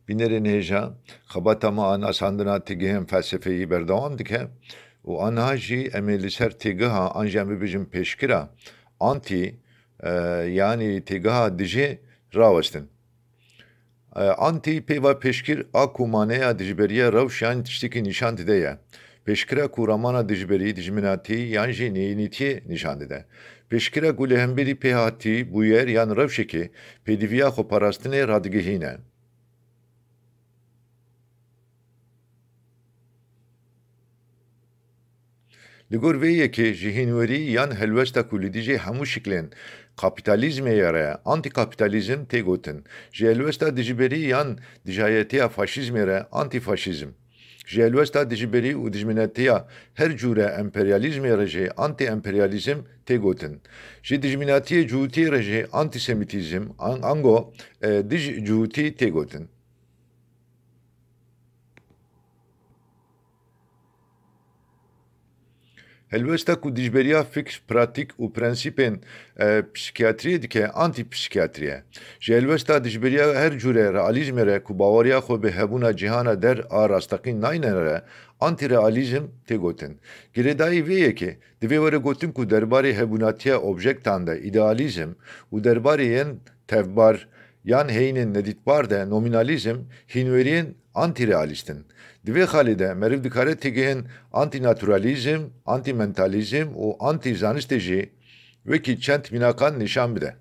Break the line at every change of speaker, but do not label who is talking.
Binerên hêja xebatama an asandina têgihên felsefeyî berdewam dike û aniha jî em ê li ser têgiha an jî em bibêjin pêşkira antî yanî têgiha dijî rawestin. Antî pêva pêşkir a ku maneya dijberiya rewş yan tiştekî nîşan dide ye. Pêşkira ku ramana dijberî, dijminatî yan jî neyînîtiyê nîşan dide. Pêşkira ku li hemberî pê hatî, bûyer yan rewşekê pêdivîya xweparastinê radigihîne. Li gor vê yekê ji hînwerî yan helwesta ku li dijî hemû şiklên kapîtalîzmê re antîkapîtalîzm tê gotin. Ji helwesta dijberî yan dijayetiya faşîzmê re antîfaşîzm. Ji helwesta dijberî û dijminatiya her cûre emperyalîzmê re jî antî-emperyalîzm tê gotin. Ji dijminatiyê cûhutiyê re jî antîsemitîzm ango dij cûhutî tê gotin. Helwesta ku dijberiya fikr, pratik û prensîpên psîkiyatriyê dike antî-psîkiyatrî ye. Ji helwesta dijberiya her cûre realîzmê re ku baweriya xwe bi hebûna cîhana der a rastaqîn nayîne re antî-realîzm tê gotin. Girêdayî vê yekê divê were gotin ku derbarê hebûnatiya objektan de îdealîzm û derbarê yên tevbar yan heyînên nedîtbar de nominalîzm hînweriyên antîrealîst in. Divê xalê de meriv dikare têgihên antînaturalîzm, antîmentalîzm û antîzanistê jî wekî çend mînakan nîşan bide.